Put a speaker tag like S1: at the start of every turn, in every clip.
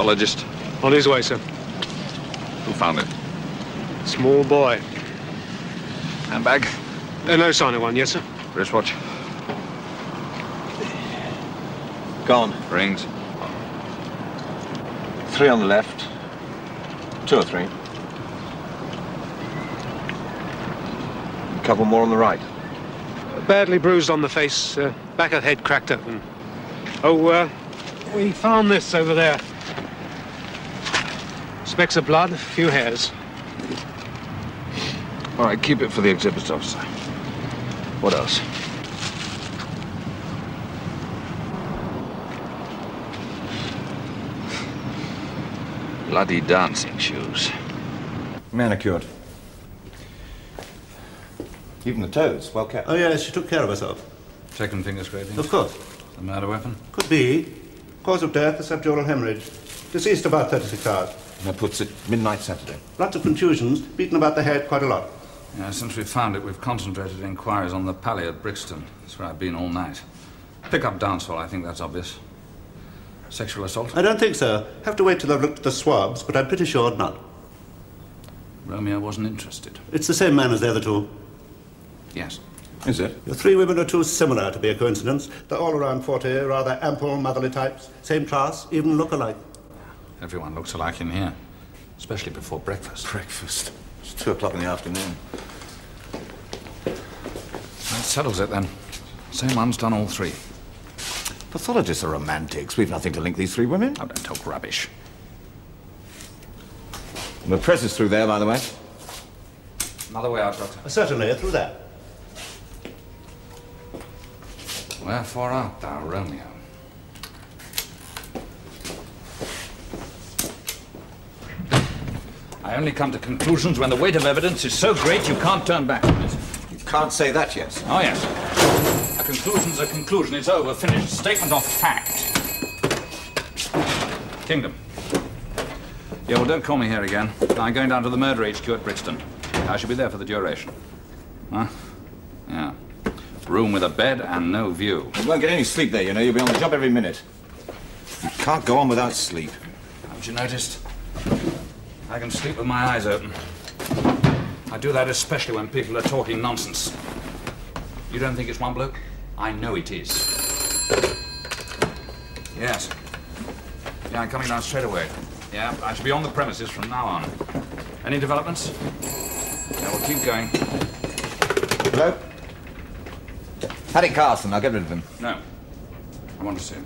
S1: pathologist?
S2: On his way, sir.
S1: Who found it?
S2: Small boy.
S1: Handbag?
S2: No sign of one, yes, sir.
S1: Wristwatch?
S3: Gone.
S1: Rings?
S3: 3 on the left. 2 or 3. A couple more on the right.
S2: Badly bruised on the face, back of the head cracked open. Oh, we found this over there. Specks of blood, a few hairs.
S1: All right, keep it for the exhibits officer. What else? Bloody dancing shoes.
S3: Manicured. Even the toes, well kept.
S4: Oh, yes, she took care of herself.
S5: Second finger scraping?
S4: Of course.
S5: A murder weapon?
S4: Could be. Cause of death, a subdural hemorrhage. Deceased about 36 hours.
S3: That puts it midnight Saturday.
S4: Lots of contusions, beaten about the head quite a lot.
S5: Yeah, since we found it, we've concentrated inquiries on the Pally at Brixton. That's where I've been all night. Pick up dance hall, I think that's obvious. Sexual assault?
S4: I don't think so. Have to wait till I've looked at the swabs, but I'm pretty sure not.
S5: Romeo wasn't interested.
S4: It's the same man as the other two.
S5: Yes.
S3: Is it?
S4: The 3 women are too similar to be a coincidence. They're all around 40, rather ample, motherly types. Same class, even look alike.
S5: Everyone looks alike in here. Especially before breakfast.
S3: Breakfast. It's 2 o'clock in the afternoon.
S5: That settles it then. Same one's done all 3.
S3: Pathologists are romantics. We've nothing to link these 3 women.
S5: Oh, don't talk rubbish.
S3: The press is through there, by the way.
S5: Another way out, Doctor.
S4: Certainly, through there.
S5: Wherefore art thou, Romeo? I only come to conclusions when the weight of evidence is so great you can't turn back from it.
S3: You can't say that yet.
S5: Oh, yes. A conclusion's a conclusion. It's over. Finished. Statement of fact. Kingdom. Yeah, well, don't call me here again. I'm going down to the murder HQ at Brixton. I shall be there for the duration. Huh? Yeah. Room with a bed and no view.
S3: You won't get any sleep there, you know. You'll be on the job every minute. You can't go on without sleep.
S5: Haven't you noticed? I can sleep with my eyes open. I do that especially when people are talking nonsense. You don't think it's one bloke? I know it is. Yes. Yeah, I'm coming down straight away. Yeah, I shall be on the premises from now on. Any developments? Yeah, we'll keep going.
S3: Hello? Paddy Carson, I'll get rid of him.
S5: No. I want to see him.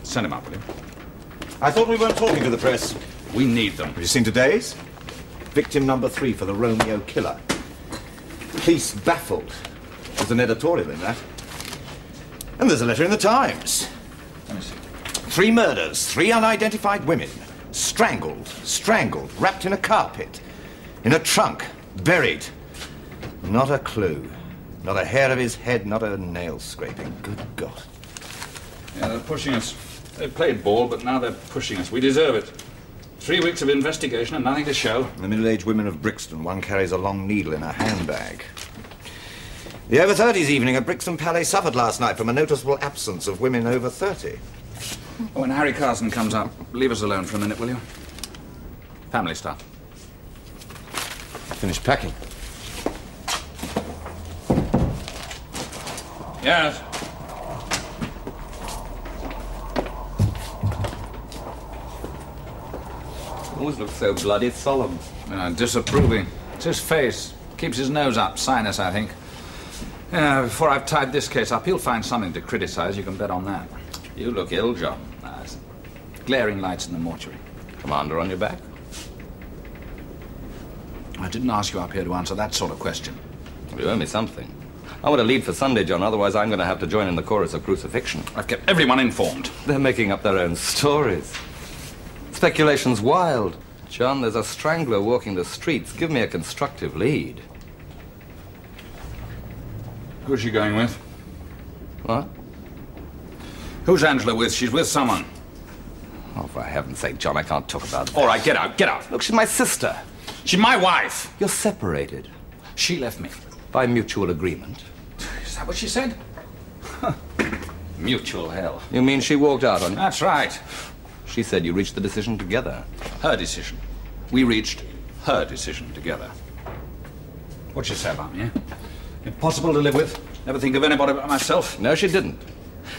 S5: Send him up, will you?
S3: I thought we weren't talking to the press.
S5: We need them.
S3: Have you seen today's? Victim number 3 for the Romeo killer. Police baffled. There's an editorial in that. And there's a letter in the Times.
S5: Let me see.
S3: 3 murders, 3 unidentified women. Strangled, wrapped in a carpet. In a trunk, buried. Not a clue. Not a hair of his head, not a nail scraping. Good God.
S5: Yeah, they're pushing us. They played ball, but now they're pushing us. We deserve it. 3 weeks of investigation and nothing to show.
S3: The middle-aged women of Brixton, one carries a long needle in her handbag. The over-30s evening at Brixton Palais suffered last night from a noticeable absence of women over 30.
S5: When Harry Carson comes up, leave us alone for a minute, will you? Family stuff.
S3: Finished packing.
S5: Yes.
S6: Always looks so bloody solemn.
S5: Disapproving. It's his face. Keeps his nose up. Sinus, I think. Yeah, before I've tied this case up, he'll find something to criticize. You can bet on that.
S6: You look ill, John.
S5: Glaring lights in the mortuary.
S6: Commander on your back?
S5: I didn't ask you up here to answer that sort of question.
S6: You owe me something. I want to lead for Sunday, John, otherwise I'm going to have to join in the chorus of crucifixion.
S5: I've kept everyone informed.
S6: They're making up their own stories. Speculation's wild. John, there's a strangler walking the streets. Give me a constructive lead.
S5: Who's she going with?
S6: What?
S5: Who's Angela with? She's with someone.
S6: Oh, for heaven's sake, John, I can't talk about that.
S5: All right, get out, get out.
S6: Look, she's my sister.
S5: She's my wife.
S6: You're separated.
S5: She left me.
S6: By mutual agreement.
S5: Is that what she said? Mutual hell.
S6: You mean she walked out on you?
S5: That's right.
S6: She said you reached the decision together.
S5: Her decision. We reached her decision together. What'd she say about me? Impossible to live with. Never think of anybody but myself.
S6: No, she didn't.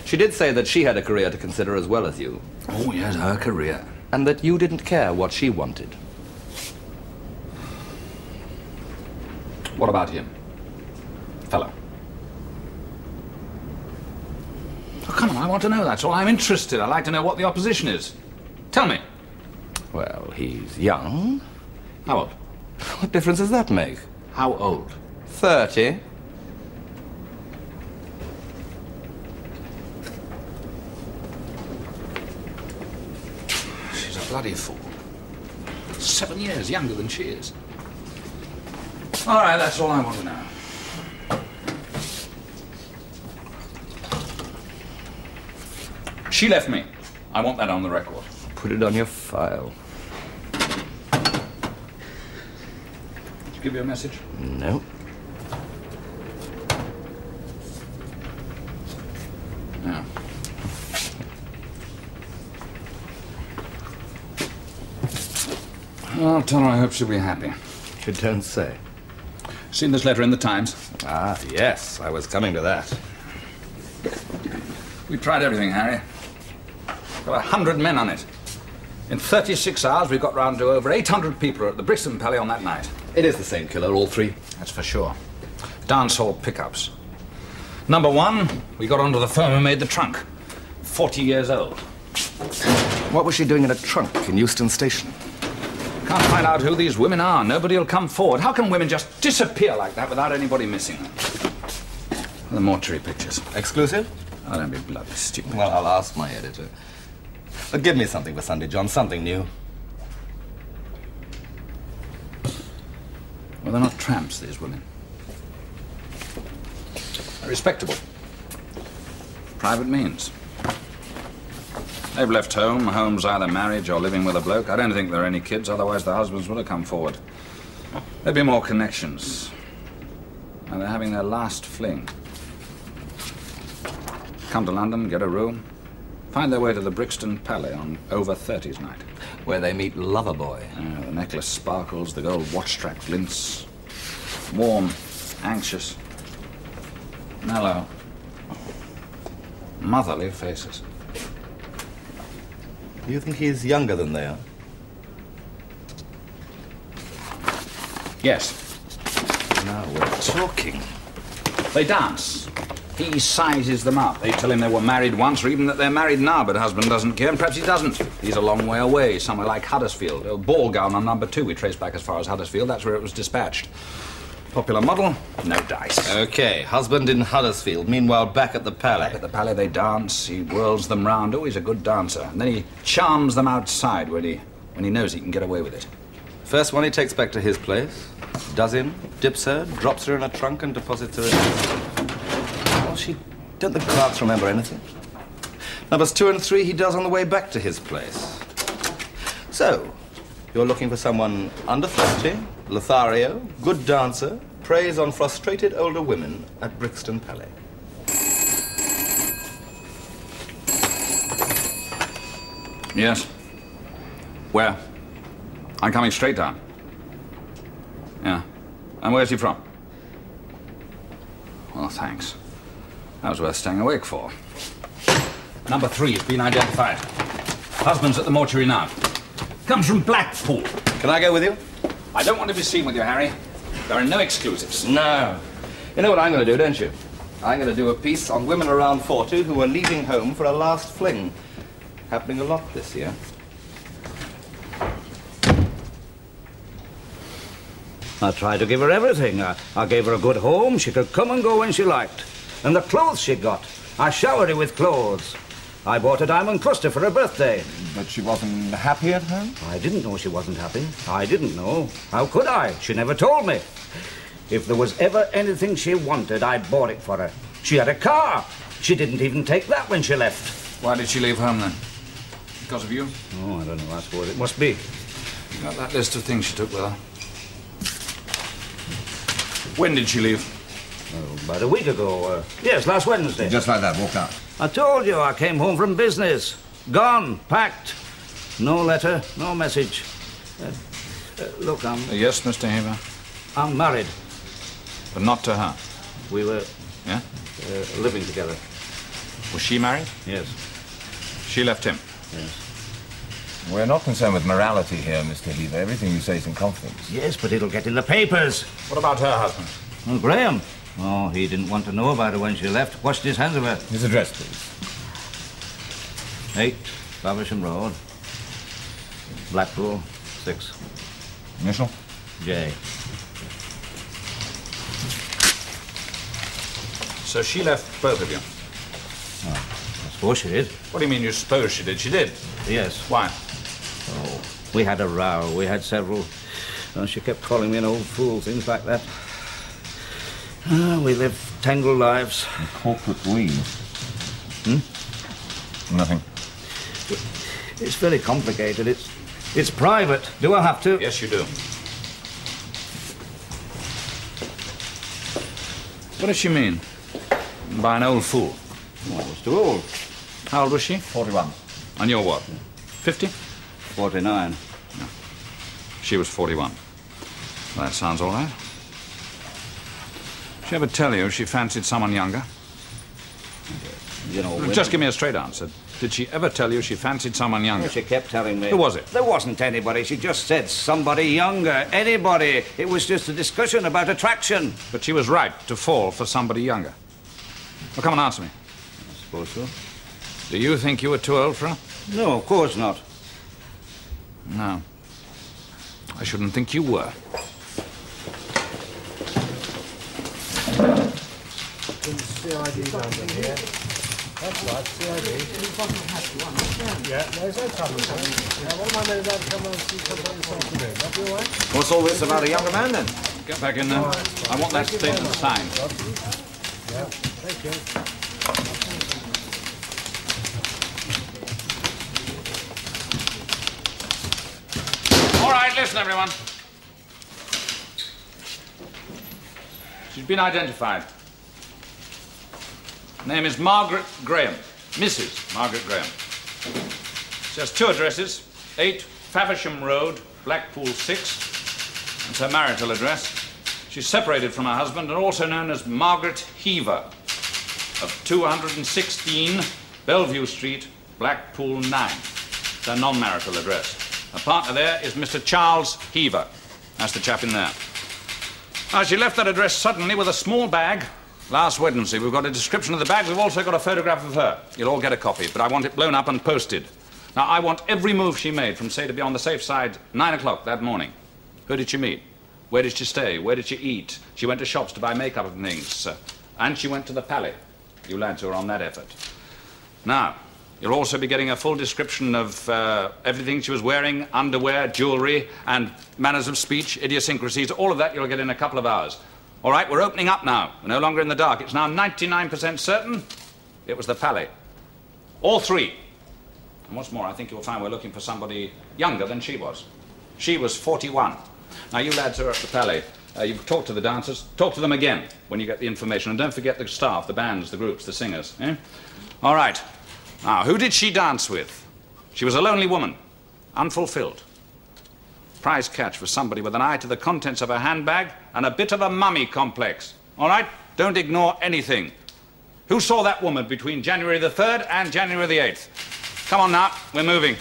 S6: She did say that she had a career to consider as well as you.
S5: Oh, yes, her career.
S6: And that you didn't care what she wanted.
S5: What about him? Fellow. Oh, come on, I want to know. That's all. I'm interested. I'd like to know what the opposition is. Tell me.
S6: Well, he's young.
S5: How old?
S6: What difference does that make?
S5: How old?
S6: 30.
S5: She's a bloody fool. 7 years younger than she is. All right, that's all I want to know. She left me. I want that on the record.
S6: Put it on your file. Did she give you a message? No.
S5: No. Well, tell her I hope she'll be happy.
S6: You don't say.
S5: Seen this letter in the Times?
S6: Ah, yes. I was coming to that.
S5: We tried everything, Harry. Got 100 men on it. In 36 hours, we got round to over 800 people at the Brixton Palais on that night.
S6: It is the same killer, all three.
S5: That's for sure. Dance hall pickups. Number one, we got onto the firm who made the trunk. 40 years old.
S6: What was she doing in a trunk in Euston Station?
S5: Can't find out who these women are. Nobody will come forward. How can women just disappear like that without anybody missing them? The mortuary pictures.
S6: Exclusive?
S5: Oh, don't be bloody stupid.
S6: Well, I'll ask my editor. But give me something for Sunday, John. Something new.
S5: Well, they're not tramps, these women. They're respectable. Private means. They've left home. Home's either marriage or living with a bloke. I don't think there are any kids, otherwise the husbands would have come forward. There'd be more connections. And they're having their last fling. Come to London, get a room, find their way to the Brixton Palais on over 30s night.
S6: Where they meet Loverboy.
S5: The necklace sparkles, the gold watch strap glints. Warm, anxious, mellow, motherly faces.
S6: You think he's younger than they are?
S5: Yes.
S6: Now we're talking.
S5: They dance. He sizes them up. They tell him they were married once, or even that they're married now, but husband doesn't care, and perhaps he doesn't. He's a long way away, somewhere like Huddersfield. A ball gown on number 2 we traced back as far as Huddersfield. That's where it was dispatched. Popular model, no dice.
S6: Okay, husband in Huddersfield. Meanwhile, back at the Palais.
S5: Back at the Palais they dance. He whirls them round. Oh, he's a good dancer. And then he charms them outside when he knows he can get away with it.
S6: First one he takes back to his place, does him, dips her, drops her in a trunk and deposits her in his. Well, don't the clerks remember anything? Numbers 2 and 3 he does on the way back to his place. So, you're looking for someone under 30, Lothario, good dancer, preys on frustrated older women at Brixton Palais.
S5: Yes. Where? I'm coming straight down. Yeah. And where's he from? Well, thanks. That was worth staying awake for. Number 3 has been identified. Husband's at the mortuary now. Comes from Blackpool.
S6: Can I go with you?
S5: I don't want to be seen with you, Harry. There are no exclusives.
S6: No. You know what I'm going to do, don't you? I'm going to do a piece on women around 40 who are leaving home for a last fling. Happening a lot this year.
S7: I tried to give her everything. I gave her a good home. She could come and go when she liked. And the clothes she got. I showered her with clothes. I bought a diamond cluster for her birthday.
S1: But she wasn't happy at home?
S7: I didn't know she wasn't happy. I didn't know. How could I? She never told me. If there was ever anything she wanted, I bought it for her. She had a car. She didn't even take that when she left.
S5: Why did she leave home then? Because of you?
S7: Oh, I don't know. I suppose it must be.
S5: You got that list of things she took with her? When did she leave?
S7: Oh, about a week ago. Yes, last Wednesday.
S3: Just like that, walked out.
S7: I told you I came home from business. Gone, packed. No letter, no message. Look,
S5: Yes, Mr. Haver?
S7: I'm married.
S5: But not to her.
S7: We were...
S5: Yeah?
S7: Living together.
S5: Was she married?
S7: Yes.
S5: She left him?
S7: Yes.
S3: We're not concerned with morality here, Mr. Heaver. Everything you say is in confidence.
S7: Yes, but it'll get in the papers.
S5: What about her husband?
S7: Well, Graham. Oh, he didn't want to know about her when she left. Washed his hands of her.
S3: His address, please.
S7: 8 Faversham Road. Blackpool, 6.
S3: Initial?
S7: J.
S5: So she left both of you?
S7: Oh, I suppose she did.
S5: What do you mean you suppose she did? She did?
S7: Yes.
S5: Why?
S7: Oh, we had a row. We had several. She kept calling me an old fool, things like that. We lived tangled lives.
S3: A corporate we. Nothing.
S7: It's very complicated. It's private. Do I have to?
S5: Yes, you do. What does she mean by an old fool?
S7: Well, I was too old.
S5: How old was she?
S3: 41.
S5: And you're what? 50?
S7: 49.
S5: No. She was 41. That sounds all right. Did she ever tell you she fancied someone younger?
S7: You know,
S5: Just give me a straight answer. Did she ever tell you she fancied someone younger?
S7: She kept telling me.
S5: Who was it?
S7: There wasn't anybody. She just said somebody younger. Anybody. It was just a discussion about attraction.
S5: But she was right to fall for somebody younger. Well, come and answer me.
S7: I suppose so.
S5: Do you think you were too old for her?
S7: No, of course not.
S5: No. I shouldn't think you were.
S2: CID number here. That's right, CID. Yeah, there's no trouble with that. Now, what am I meant about to come and see somebody this afternoon? That'll be all right?
S3: What's all this about a younger man, then?
S5: Get back in there. I want that statement signed.
S2: Yeah, thank you.
S5: All right, listen, everyone. She's been identified. Name is Margaret Graham. Mrs. Margaret Graham. She has 2 addresses. 8 Faversham Road, Blackpool 6. That's her marital address. She's separated from her husband and also known as Margaret Heaver of 216 Bellevue Street, Blackpool 9. It's her non-marital address. Her partner there is Mr. Charles Heaver. That's the chap in there. Now, she left that address suddenly with a small bag last Wednesday. We've got a description of the bag. We've also got a photograph of her. You'll all get a copy, but I want it blown up and posted. Now, I want every move she made from, say, to be on the safe side 9 o'clock that morning. Who did she meet? Where did she stay? Where did she eat? She went to shops to buy makeup and things. And she went to the Palais. You lads who are on that effort. Now, you'll also be getting a full description of everything she was wearing, underwear, jewelry, and manners of speech, idiosyncrasies. All of that you'll get in a couple of hours. All right, we're opening up now. We're no longer in the dark. It's now 99% certain it was the Palais. All 3. And what's more, I think you'll find we're looking for somebody younger than she was. She was 41. Now, you lads are at the Palais. You've talked to the dancers. Talk to them again when you get the information. And don't forget the staff, the bands, the groups, the singers. Eh? All right. Now, who did she dance with? She was a lonely woman, unfulfilled. Prize catch for somebody with an eye to the contents of her handbag and a bit of a mummy complex. All right? Don't ignore anything. Who saw that woman between January the 3rd and January the 8th? Come on now, we're moving.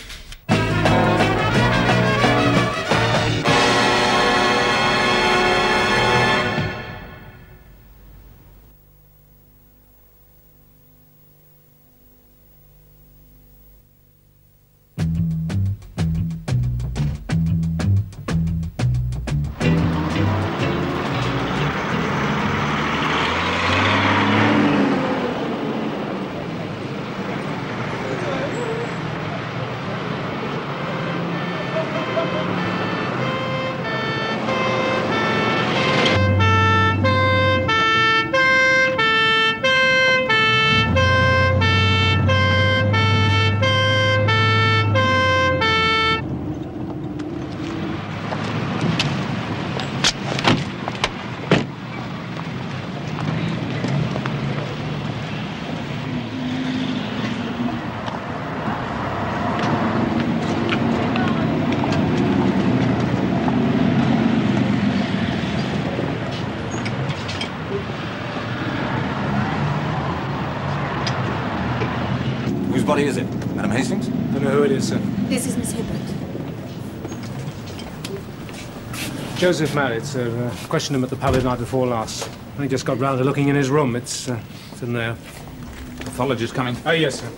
S3: Whose body is it? Madam Hastings?
S2: Don't know who it is, sir.
S8: This is Miss Hibbert.
S2: Joseph Marriott, sir. Questioned him at the pub the night before last. I just got round to looking in his room. It's in there.
S5: Pathologist coming.
S2: Oh, yes, sir.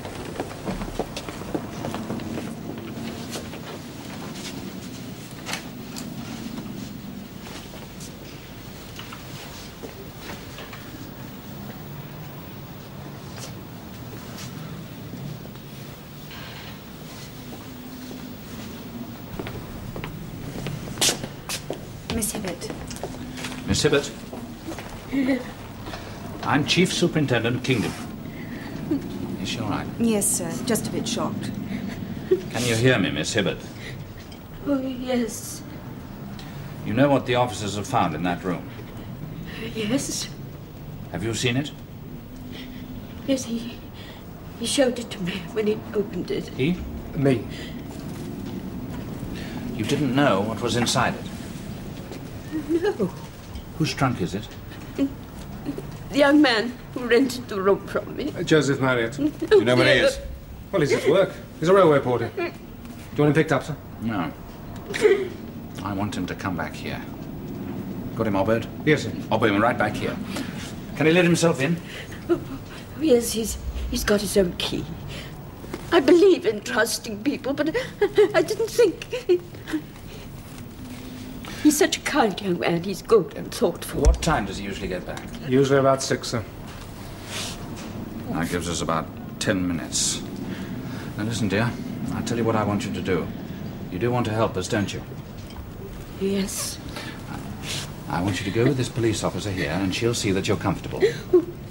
S8: Miss Hibbert.
S5: Miss Hibbert? I'm Chief Superintendent Kingdom. Is she all right?
S8: Yes, sir. Just a bit shocked.
S5: Can you hear me, Miss Hibbert?
S9: Oh, yes.
S5: You know what the officers have found in that room?
S9: Yes.
S5: Have you seen it?
S9: Yes, he showed it to me when he opened it.
S5: He?
S2: Me.
S5: You didn't know what was inside it?
S9: No.
S5: Whose trunk is it?
S9: The young man who rented the room from me.
S2: Joseph Marriott.
S3: Do you know where he is?
S2: Well, he's at work. He's a railway porter. Do you want him picked up, sir?
S5: No. I want him to come back here. Got him, Obed?
S2: Yes, sir.
S5: Obed him right back here. Can he let himself in?
S9: Oh, yes, he's got his own key. I believe in trusting people, but I didn't think... He's such a kind young man. He's good and thoughtful.
S5: What time does he usually get back?
S2: Usually about 6, sir.
S5: That gives us about 10 minutes. Now listen, dear. I'll tell you what I want you to do. You do want to help us, don't you?
S9: Yes.
S5: I want you to go with this police officer here, and she'll see that you're comfortable.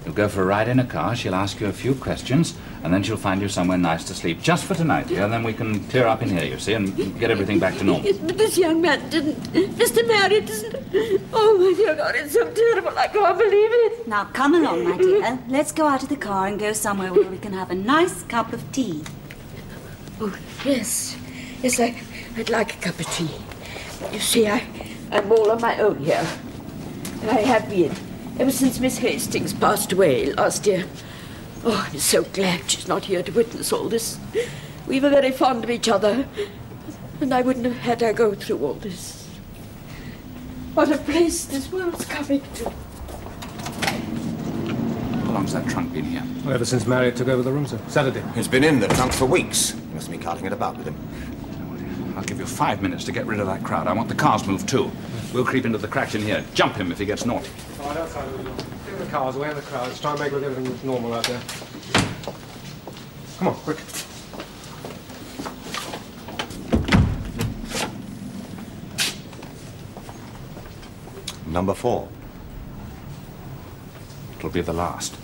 S5: You'll go for a ride in a car, she'll ask you a few questions, and then she'll find you somewhere nice to sleep. Just for tonight, dear. Then we can clear up in here, you see, and get everything back to normal.
S9: Yes, but this young man didn't. Mr. Marriott doesn't. Oh, my dear God, it's so terrible. I can't believe it.
S8: Now, come along, my dear. Let's go out of the car and go somewhere where we can have a nice cup of tea.
S9: Oh, yes. Yes, I'd like a cup of tea. You see, I'm all on my own here. I have been. Ever since Miss Hastings passed away last year. Oh, I'm so glad she's not here to witness all this. We were very fond of each other, and I wouldn't have had her go through all this. What a place this world's coming to.
S5: How long's that trunk been here?
S2: Well, ever since Marriott took over the room, sir. Saturday.
S3: He's been in the trunk for weeks. You must be carting it about with him.
S5: I'll give you 5 minutes to get rid of that crowd. I want the cars moved too. We'll creep into the cracks in here. Jump him if he gets naughty.
S2: All right, outside of the door. Get the cars, away in the crowds. Try and make everything look normal out there. Come on, quick.
S3: Number 4.
S5: It'll be the last.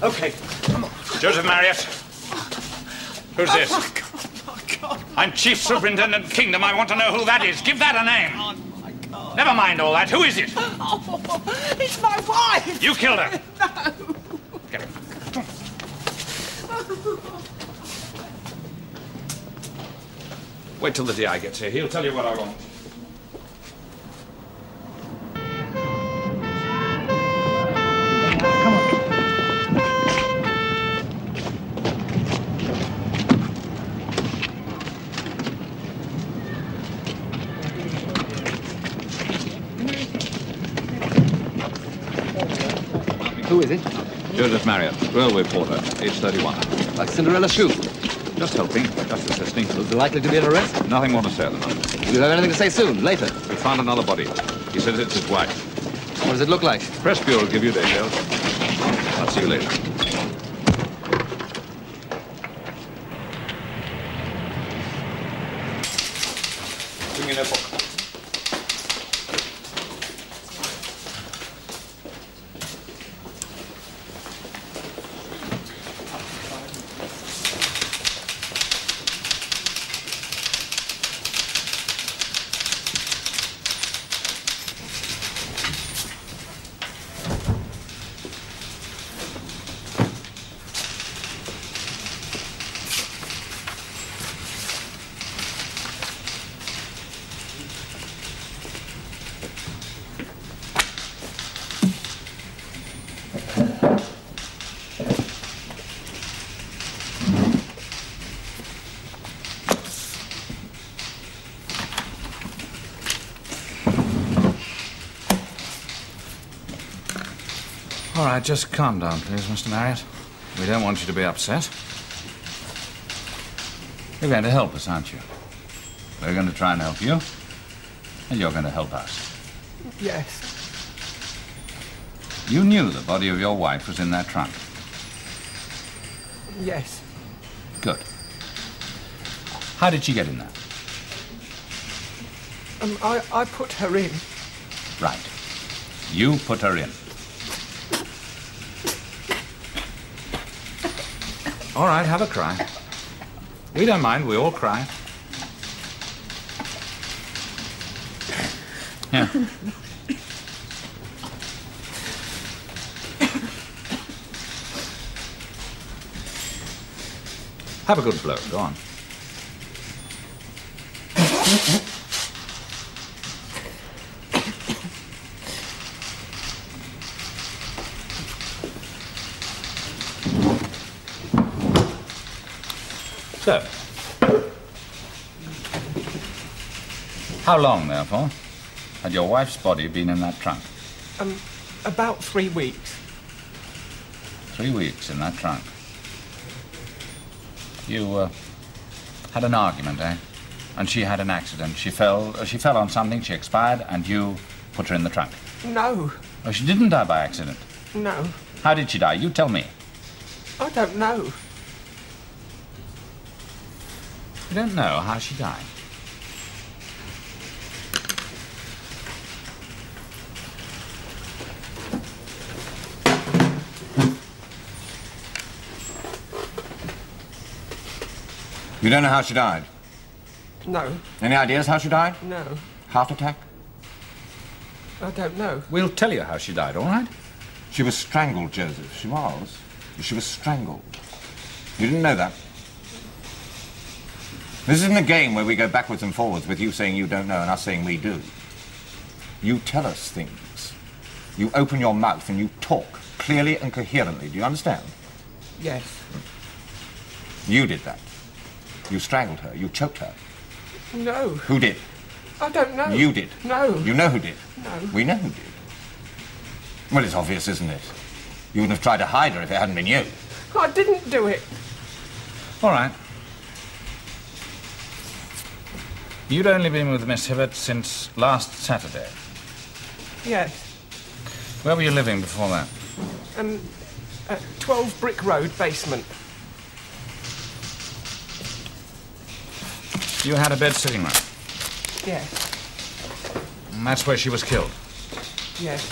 S3: Okay, come on.
S5: Joseph Marriott. Who's this?
S10: Oh, my God.
S5: I'm Chief Superintendent Kingdom. I want to know who that is. Give that a name.
S10: Oh, my God.
S5: Never mind all that. Who is it?
S10: Oh, it's my wife.
S5: You killed her.
S10: No.
S5: Get her. Wait till the DI gets here. He'll tell you what I want.
S6: Who is it?
S5: Joseph Marriott, railway porter, age 31.
S6: Like Cinderella's shoe.
S5: Just helping, just assisting.
S6: Was there likely to be an arrest?
S5: Nothing more to say at the moment.
S6: Will you have anything to say soon, later?
S5: We found another body. He says it's his wife.
S6: What does it look like?
S5: Press Bureau will give you details. I'll see you later. Bring in a book. All right, just calm down, please, Mr. Marriott. We don't want you to be upset. You're going to help us, aren't you? We're going to try and help you, and you're going to help us.
S11: Yes.
S5: You knew the body of your wife was in that trunk?
S11: Yes.
S5: Good. How did she get in there?
S11: I put her in.
S5: Right. You put her in. All right, have a cry. We don't mind, we all cry. Yeah. Have a good blow, go on. So, how long, therefore, had your wife's body been in that trunk?
S11: About 3 weeks.
S5: 3 weeks in that trunk. You, had an argument, eh? And she had an accident. She fell on something, she expired, and you put her in the trunk.
S11: No.
S5: Oh, she didn't die by accident?
S11: No.
S5: How did she die? You tell me.
S11: I don't know.
S5: You don't know how she died?
S3: You don't know how she died?
S11: No.
S3: Any ideas how she died?
S11: No.
S3: Heart attack?
S11: I don't know.
S5: We'll tell you how she died, all right?
S3: She was strangled, Joseph. She was. She was strangled. You didn't know that? This isn't a game where we go backwards and forwards with you saying you don't know and us saying we do. You tell us things. You open your mouth and you talk clearly and coherently. Do you understand?
S11: Yes.
S3: You did that. You strangled her. You choked her.
S11: No.
S3: Who did?
S11: I don't know.
S3: You did.
S11: No.
S3: You know who did?
S11: No.
S3: We know who did. Well, it's obvious, isn't it? You wouldn't have tried to hide her if it hadn't been you.
S11: I didn't do it.
S5: All right. You'd only been with Miss Hibbert since last Saturday.
S11: Yes.
S5: Where were you living before that?
S11: 12 Brick Road, basement.
S5: You had a bed sitting room?
S11: Yes.
S5: And that's where she was killed?
S11: Yes.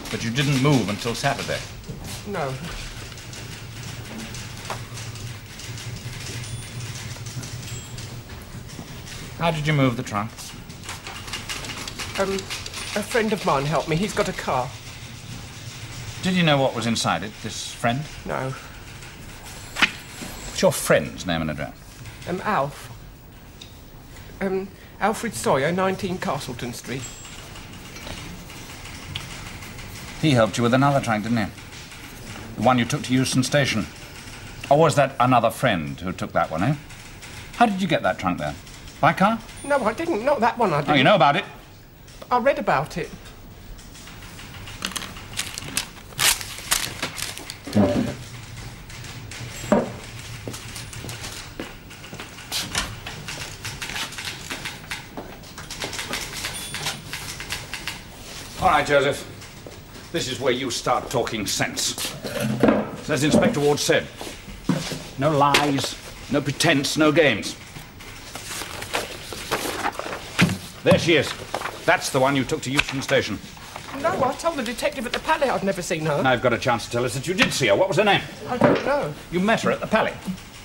S5: But you didn't move until Saturday?
S11: No.
S5: How did you move the trunk?
S11: A friend of mine helped me. He's got a car.
S5: Did you know what was inside it, this friend?
S11: No.
S5: What's your friend's name and address?
S11: Alf. Alfred Sawyer, 19 Castleton Street.
S5: He helped you with another trunk, didn't he? The one you took to Euston Station. Or was that another friend who took that one, eh? How did you get that trunk there? By car?
S11: No, I didn't. Not that one, I didn't.
S5: Oh, you know about it?
S11: I read about it.
S5: All right, Joseph. This is where you start talking sense. As Inspector Ward said, no lies, no pretense, no games. There she is. That's the one you took to Euston Station.
S11: No, I told the detective at the Palais I'd never seen her.
S5: Now you've got a chance to tell us that you did see her. What was her name?
S11: I don't know.
S5: You met her at the Palais?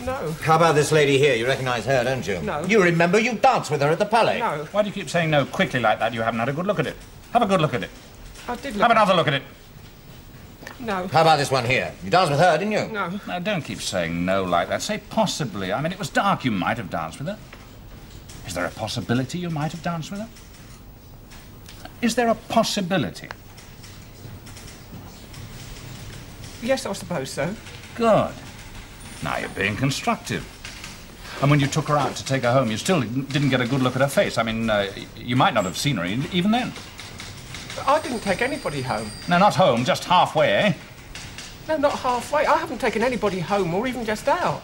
S11: No.
S3: How about this lady here? You recognise her, don't you?
S11: No.
S3: You remember you danced with her at the Palais?
S11: No.
S5: Why do you keep saying no quickly like that? You haven't had a good look at it. Have a good look at it.
S11: I did look.
S5: Have another look at it.
S11: No.
S3: How about this one here? You danced with her, didn't you?
S11: No.
S5: Now, don't keep saying no like that. Say possibly. I mean, it was dark. You might have danced with her. Is there a possibility you might have danced with her? Is there a possibility?
S11: Yes, I suppose so.
S5: Good. Now you're being constructive. And when you took her out to take her home, you still didn't get a good look at her face. I mean, you might not have seen her even then.
S11: I didn't take anybody home.
S5: No, not home, just halfway, eh?
S11: No, not halfway. I haven't taken anybody home or even just out.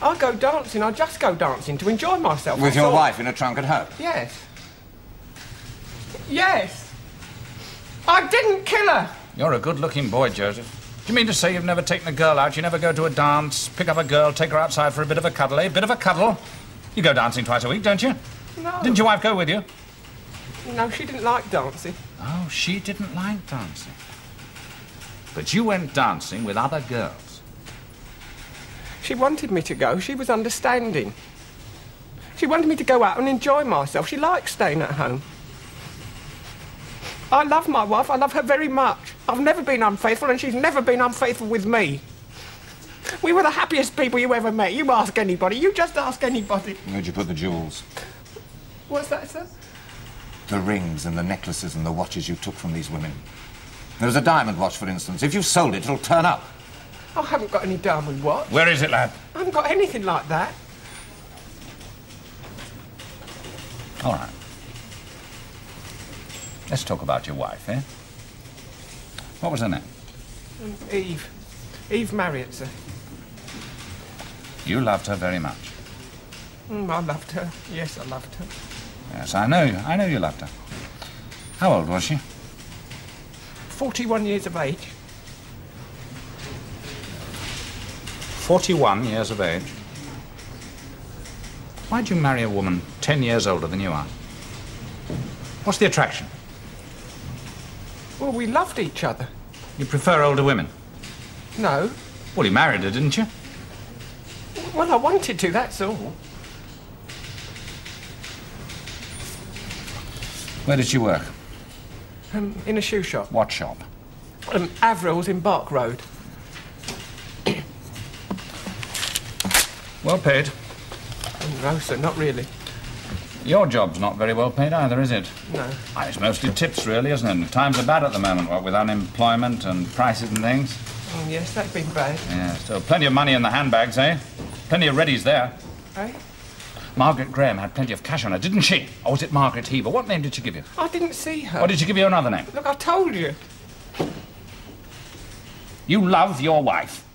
S11: I go dancing, I just go dancing to enjoy myself.
S3: With your wife in a trunk at home?
S11: Yes. Yes. I didn't kill her.
S5: You're a good-looking boy, Joseph. Do you mean to say you've never taken a girl out? You never go to a dance, pick up a girl, take her outside for a bit of a cuddle, eh? Bit of a cuddle? You go dancing twice a week, don't you?
S11: No.
S5: Didn't your wife go with you?
S11: No, she didn't like dancing.
S5: Oh, she didn't like dancing. But you went dancing with other girls.
S11: She wanted me to go. She was understanding. She wanted me to go out and enjoy myself. She likes staying at home. I love my wife. I love her very much. I've never been unfaithful, and she's never been unfaithful with me. We were the happiest people you ever met. You ask anybody. You just ask anybody.
S3: Where'd you put the jewels?
S11: What's that, sir?
S3: The rings and the necklaces and the watches you took from these women. There's a diamond watch, for instance. If you've sold it, it'll turn up.
S11: I haven't got any diamond watch.
S5: Where is it, lad?
S11: I haven't got anything like that.
S5: All right. Let's talk about your wife, eh? What was her name?
S11: Eve. Eve Marriott, sir.
S5: You loved her very much.
S11: I loved her. Yes, I loved her.
S5: Yes, I know you loved her. How old was she?
S11: 41 years of age.
S5: 41 years of age. Why'd you marry a woman 10 years older than you are? What's the attraction?
S11: Well, we loved each other.
S5: You prefer older women?
S11: No.
S5: Well, you married her, didn't you?
S11: Well, I wanted to, that's all.
S5: Where did she work?
S11: In a shoe shop.
S5: What shop?
S11: Averill's in Bark Road.
S5: Well paid.
S11: No, sir, not really.
S5: Your job's not very well paid either, is it?
S11: No.
S5: It's mostly tips, really, isn't it? Times are bad at the moment, what with unemployment and prices and things.
S11: Yes, they've been bad.
S5: Yeah, still plenty of money in the handbags, eh? Plenty of readies there.
S11: Eh?
S5: Margaret Graham had plenty of cash on her, didn't she? Or was it Margaret Heaver? What name did she give you?
S11: I didn't see her.
S5: Or did she give you another name?
S11: Look, I told you.
S5: You love your wife?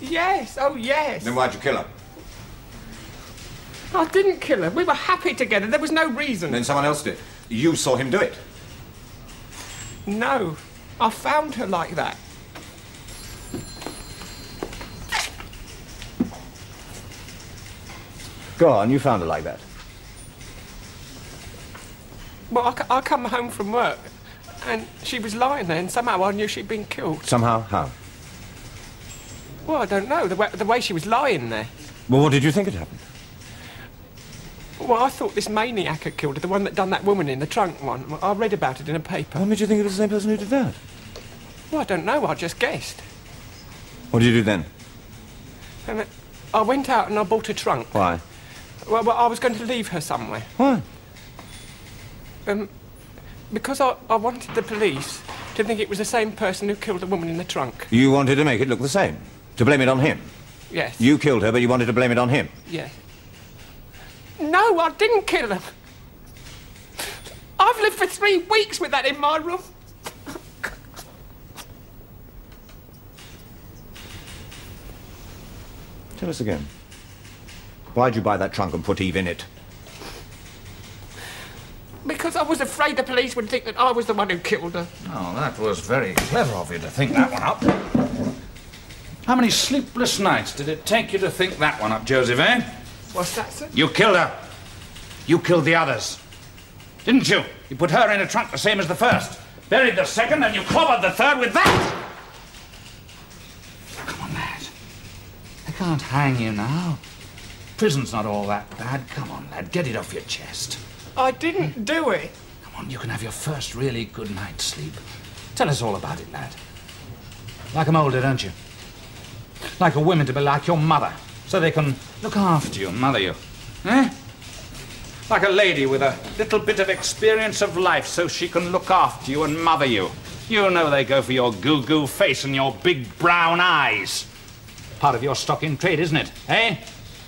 S11: Yes, oh yes.
S3: Then why'd you kill her?
S11: I didn't kill her. We were happy together. There was no reason.
S3: Then someone else did. You saw him do it.
S11: No. I found her like that.
S3: Go on, you found her like that.
S11: Well, I come home from work, and she was lying there, and somehow I knew she'd been killed.
S3: Somehow? How?
S11: Well, I don't know. The way she was lying there.
S3: Well, what did you think had happened?
S11: Well, I thought this maniac had killed her, the one that done that woman in the trunk one. I read about it in a paper.
S3: What made you think it was the same person who did that?
S11: Well, I don't know. I just guessed.
S3: What did you do then?
S11: And I went out and I bought a trunk.
S3: Why?
S11: Well, I was going to leave her somewhere.
S3: Why?
S11: Because I wanted the police to think it was the same person who killed the woman in the trunk.
S3: You wanted to make it look the same? To blame it on him?
S11: Yes.
S3: You killed her, but you wanted to blame it on him?
S11: Yes. No, I didn't kill her. I've lived for 3 weeks with that in my room.
S3: Tell us again. Why'd you buy that trunk and put Eve in it?
S11: Because I was afraid the police would think that I was the one who killed her.
S5: Oh, that was very clever of you to think that one up. How many sleepless nights did it take you to think that one up, Joseph, eh?
S11: What's that, sir?
S5: You killed her. You killed the others. Didn't you? You put her in a trunk the same as the first. Buried the second, and you clobbered the third with that! Come on, lad. They can't hang you now. Prison's not all that bad. Come on, lad. Get it off your chest.
S11: I didn't do it.
S5: Come on, you can have your first really good night's sleep. Tell us all about it, lad. Like 'em older, don't you? Like a woman to be like your mother, so they can look after you and mother you. Eh? Like a lady with a little bit of experience of life so she can look after you and mother you. You know they go for your goo-goo face and your big brown eyes. Part of your stock in trade, isn't it? Eh?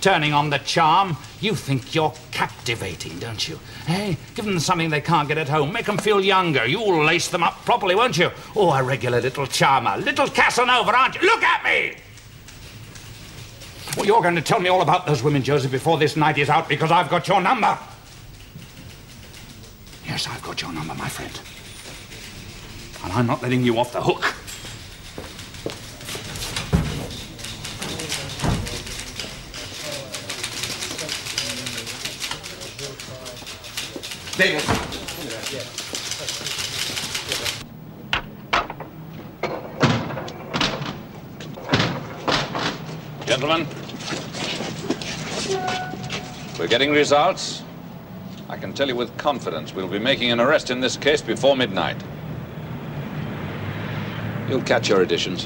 S5: Turning on the charm. You think you're captivating, don't you? Hey, give them something they can't get at home. Make them feel younger. You'll lace them up properly, won't you? Oh, a regular little charmer. Little Casanova, aren't you? Look at me! Well, you're going to tell me all about those women, Joseph, before this night is out, because I've got your number. Yes, I've got your number, my friend. And I'm not letting you off the hook.
S3: David.
S12: Gentlemen, we're getting results. I can tell you with confidence we'll be making an arrest in this case before midnight. You'll catch your editions.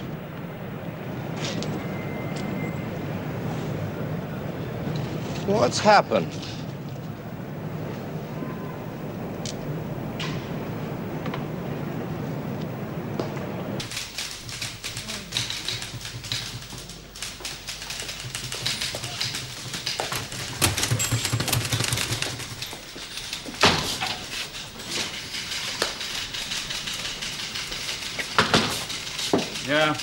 S3: What's happened?
S5: Yeah.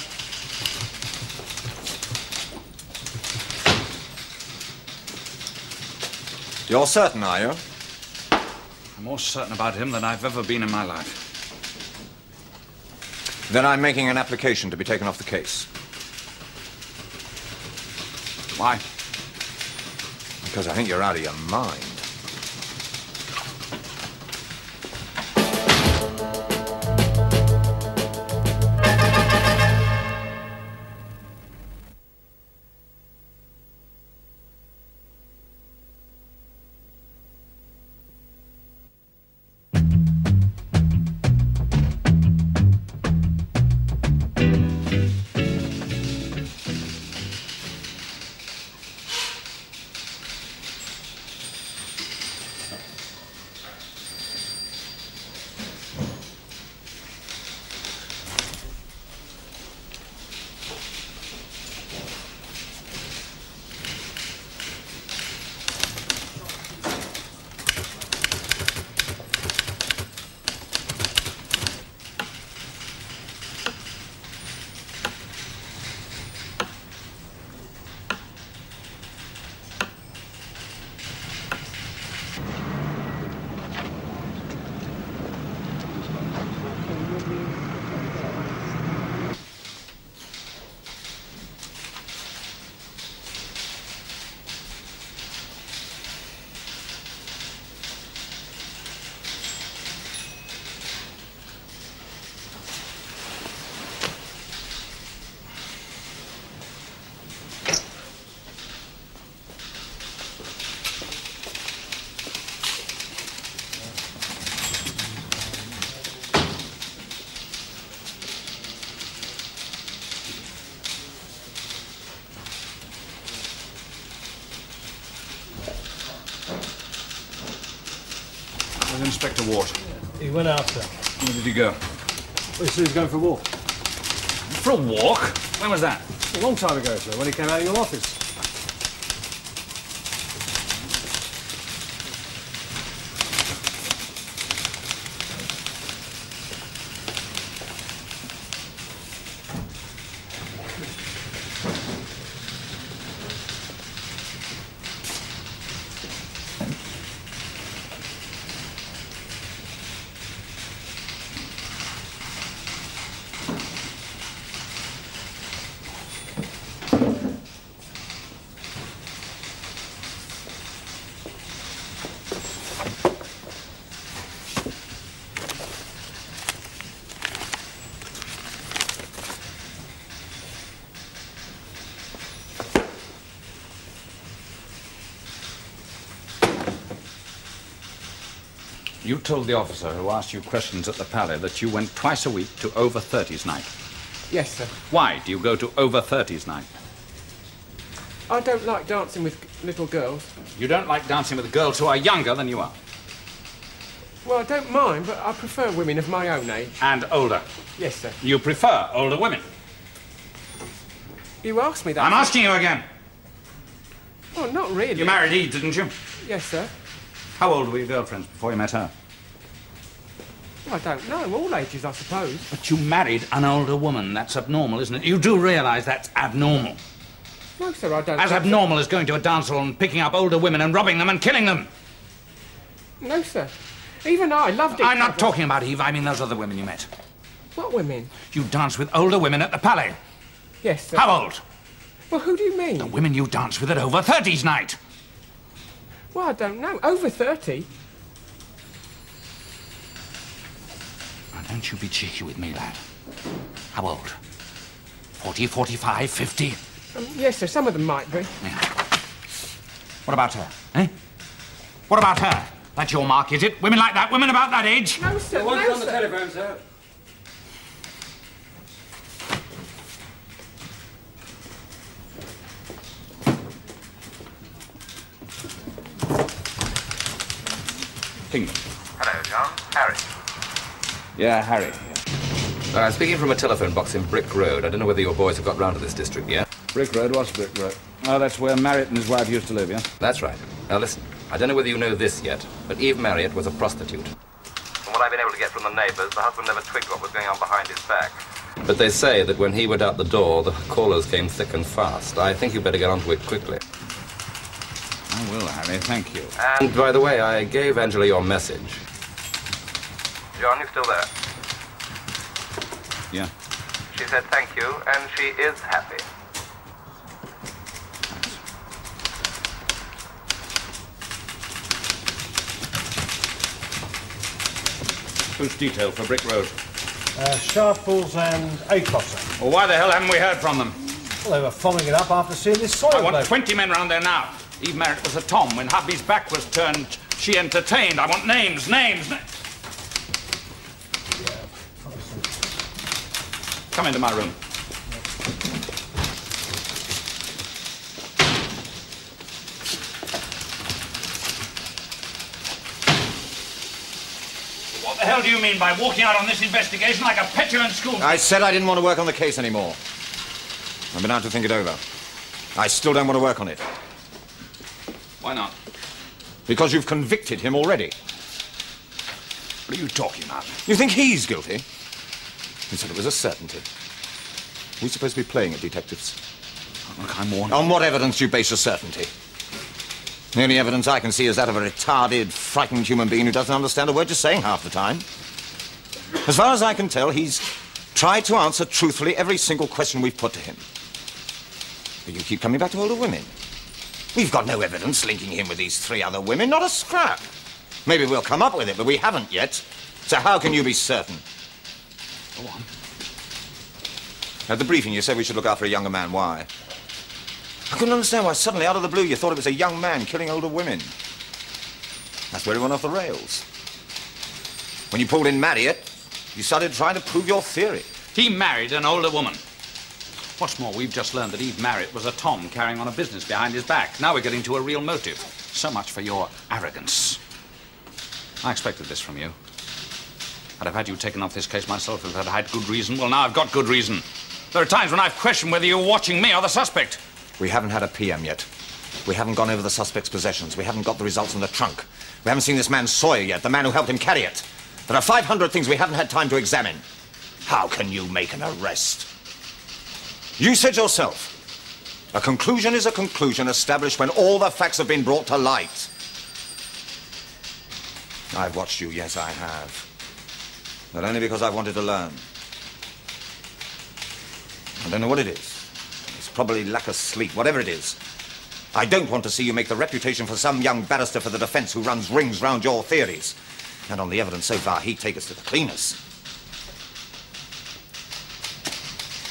S3: You're certain, are you?
S5: I'm more certain about him than I've ever been in my life.
S3: Then I'm making an application to be taken off the case.
S5: Why?
S3: Because I think you're out of your mind.
S5: Inspector Ward.
S2: He went out, sir.
S5: Where did he go?
S2: Well, he said he was going for a walk.
S5: For a walk? When was that?
S2: A long time ago, sir, when he came out of your office.
S5: You told the officer who asked you questions at the Palais that you went twice a week to over 30s night.
S11: Yes, sir.
S5: Why do you go to over 30s night?
S11: I don't like dancing with little girls.
S5: You don't like dancing with girls who are younger than you are?
S11: Well, I don't mind, but I prefer women of my own age.
S5: And older?
S11: Yes, sir.
S5: You prefer older women?
S11: You asked me that.
S5: I'm asking you again.
S11: Oh, not really.
S5: You married Eve, didn't you?
S11: Yes, sir.
S5: How old were your girlfriends before you met her?
S11: I don't know. All ages, I suppose.
S5: But you married an older woman. That's abnormal, isn't it? You do realise that's abnormal.
S11: No, sir, I don't.
S5: As abnormal as going to a dance hall and picking up older women and robbing them and killing them.
S11: No, sir. Even I loved it.
S5: I'm not talking about Eve. I mean those other women you met.
S11: What women?
S5: You danced with older women at the Palais.
S11: Yes, sir.
S5: How old?
S11: Well, who do you mean?
S5: The women you danced with at over 30s night.
S11: Well, I don't know. Over 30?
S5: Now, don't you be cheeky with me, lad. How old? 40, 45, 50?
S11: Yes, sir. Some of them might be.
S5: Yeah. What about her, eh? What about her? That's your mark, is it? Women like that? Women about that age?
S11: No, sir.
S2: The one's
S11: no,
S2: on the
S11: sir.
S2: telephone, sir.
S5: Kingdom.
S6: Hello, John. Harry.
S5: Yeah, Harry.
S6: I'm speaking from a telephone box in Brick Road. I don't know whether your boys have got round to this district yet.
S5: Brick Road? What's Brick Road? Oh, that's where Marriott and his wife used to live, yeah?
S6: That's right. Now listen, I don't know whether you know this yet, but Eve Marriott was a prostitute. From what I've been able to get from the neighbours, the husband never twigged what was going on behind his back. But they say that when he went out the door, the callers came thick and fast. I think you better get onto it quickly.
S5: I will, Harry, thank you.
S6: And, by the way, I gave Angela your message. John, you still there?
S5: Yeah.
S6: She said thank you, and she is happy.
S5: Who's detailed for Brick Road?
S2: Sharples and Acots.
S5: Well, why the hell haven't we heard from them?
S2: Well, they were following it up after seeing this soil.
S5: I want
S2: bloke.
S5: 20 men round there now. Eve Marriott was a Tom. When hubby's back was turned, she entertained. I want names. Come into my room. What the hell do you mean by walking out on this investigation like a petulant school?
S3: I said I didn't want to work on the case anymore. I've been out to think it over. I still don't want to work on it.
S5: Why not?
S3: Because you've convicted him already.
S5: What are you talking about?
S3: You think he's guilty? He said it was a certainty. We're supposed to be playing at detectives.
S5: Oh, look, I'm warning
S3: On what evidence do you base your certainty? The only evidence I can see is that of a retarded, frightened human being who doesn't understand a word you're saying half the time. As far as I can tell, he's tried to answer truthfully every single question we've put to him. But you keep coming back to older women. We've got no evidence linking him with these 3 other women, not a scrap. Maybe we'll come up with it, but we haven't yet. So how can you be certain?
S5: Go on.
S3: At the briefing, you said we should look after a younger man. Why? I couldn't understand why suddenly, out of the blue, you thought it was a young man killing older women. That's where it went off the rails. When you pulled in Marriott, you started trying to prove your theory.
S5: He married an older woman. What's more, we've just learned that Eve Marriott was a Tom carrying on a business behind his back. Now we're getting to a real motive. So much for your arrogance. I expected this from you. I'd have had you taken off this case myself if I'd had good reason. Well, now I've got good reason. There are times when I've questioned whether you're watching me or the suspect.
S3: We haven't had a PM yet. We haven't gone over the suspect's possessions. We haven't got the results in the trunk. We haven't seen this man Sawyer yet, the man who helped him carry it. There are 500 things we haven't had time to examine. How can you make an arrest? You said yourself, a conclusion is a conclusion established when all the facts have been brought to light. I've watched you, yes, I have. But only because I've wanted to learn. I don't know what it is. It's probably lack of sleep, whatever it is. I don't want to see you make the reputation for some young barrister for the defense who runs rings round your theories. And on the evidence so far, he'd take us to the cleaners.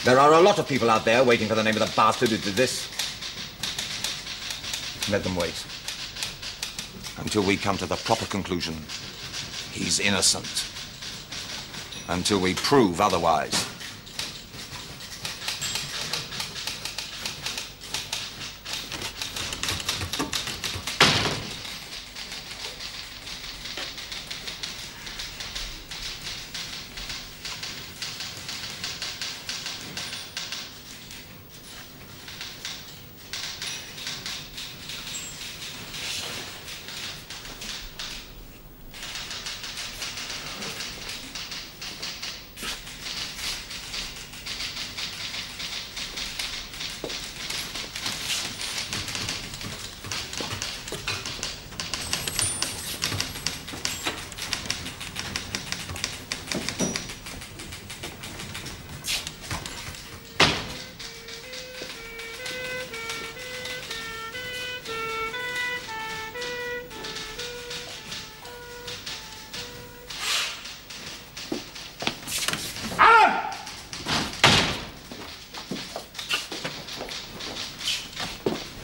S3: There are a lot of people out there waiting for the name of the bastard who did this. Let them wait. Until we come to the proper conclusion, he's innocent. Until we prove otherwise.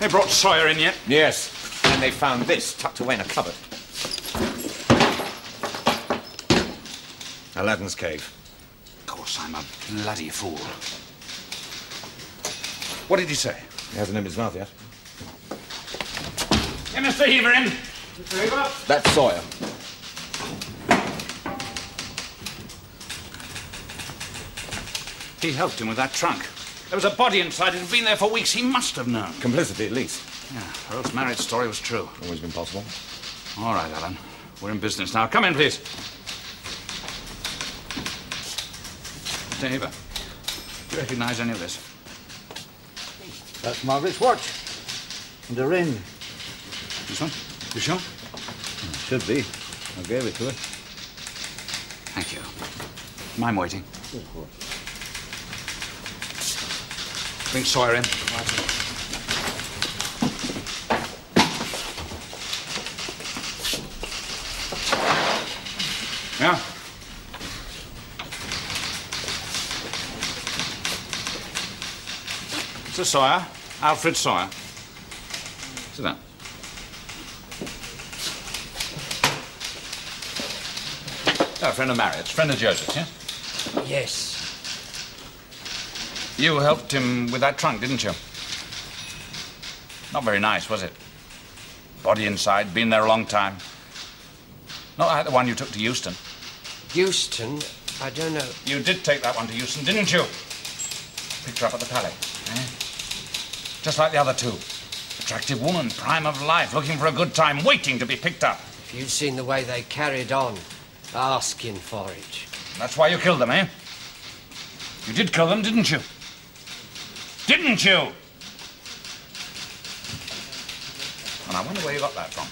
S5: They brought Sawyer in yet?
S3: Yes. And they found this tucked away in a cupboard. Aladdin's cave.
S5: Of course, I'm a bloody fool. What did he say?
S3: He hasn't opened his mouth yet.
S5: Get Mr. Heaver in. Mr. Heaver?
S3: That's Sawyer.
S5: He helped him with that trunk. There was a body inside. It had been there for weeks. He must have known.
S3: Complicity, at least.
S5: Yeah, or else Marriott's story was true.
S3: Always been possible.
S5: All right, Alan. We're in business now. Come in, please. Mr. Heaver, do you recognize any of this?
S7: That's Margaret's watch. And a ring.
S5: This one? You sure?
S7: Should be. I gave it to her.
S5: Thank you. Mind waiting?
S7: Of course.
S5: Bring Sawyer in. Yeah? Mr. Sawyer. Alfred Sawyer. Sit down. Oh, a friend of Marriott's. Friend of Joseph's, yeah?
S13: Yes.
S5: You helped him with that trunk, didn't you? Not very nice, was it? Body inside, been there a long time. Not like the one you took to Euston.
S13: Euston? I don't know.
S5: You did take that one to Euston, didn't you? Picked her up at the Palais, eh? Just like the other two. Attractive woman, prime of life, looking for a good time, waiting to be picked up.
S13: If you'd seen the way they carried on, asking for it.
S5: That's why you killed them, eh? You did kill them, didn't you? Didn't you? And I wonder where you got that from.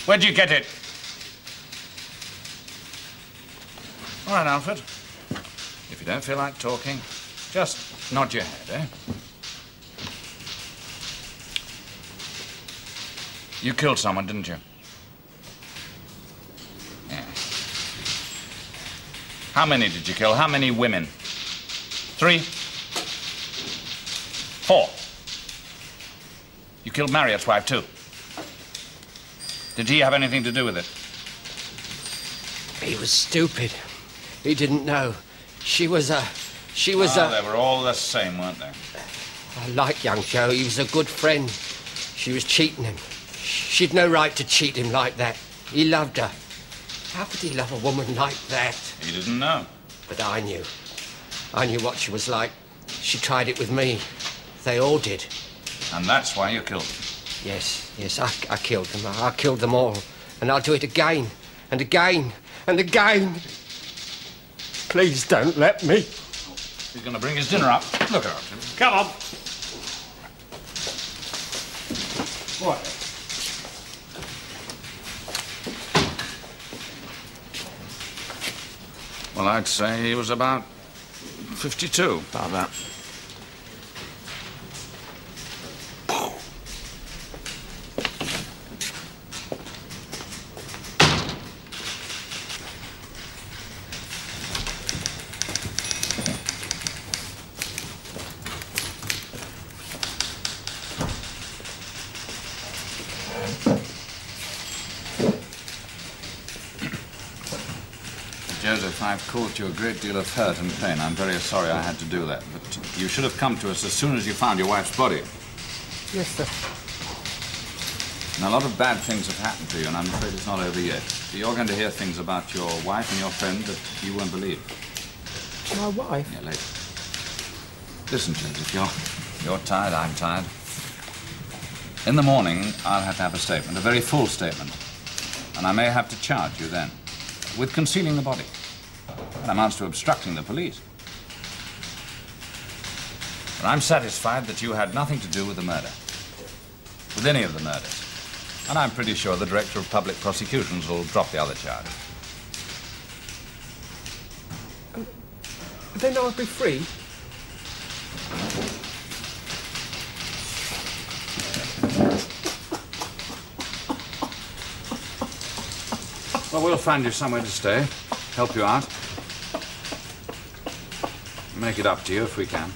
S5: Where'd you get it? All right, Alfred. If you don't feel like talking, just nod your head, eh? You killed someone, didn't you? Yeah. How many did you kill? How many women? 3? 4? You killed Marriott's wife, too. Did he have anything to do with it?
S13: He was stupid. He didn't know. She was a...
S5: They were all the same, weren't they?
S13: I like young Joe. He was a good friend. She was cheating him. She'd no right to cheat him like that. He loved her. How could he love a woman like that?
S5: He didn't know.
S13: But I knew. I knew what she was like. She tried it with me. They all did.
S5: And that's why you killed them?
S13: Yes, I killed them. I killed them all. And I'll do it again, and again, and again. Please don't let me.
S5: He's going to bring his dinner up. Look out. Come on. What? Well, I'd say he was about 52.
S3: About that.
S5: Joseph, I've caused you a great deal of hurt and pain. I'm very sorry I had to do that, but you should have come to us as soon as you found your wife's body.
S11: Yes, sir.
S5: And a lot of bad things have happened to you, and I'm afraid it's not over yet. You're going to hear things about your wife and your friend that you won't believe.
S11: My wife?
S5: Yeah, later. Listen, Joseph, you're tired, I'm tired. In the morning, I'll have to have a statement, a very full statement. And I may have to charge you then with concealing the body. That amounts to obstructing the police. But I'm satisfied that you had nothing to do with the murder. With any of the murders. And I'm pretty sure the Director of Public Prosecutions will drop the other charge.
S11: Then I'll be free?
S5: Well, we'll find you somewhere to stay, help you out. Make it up to you if we can.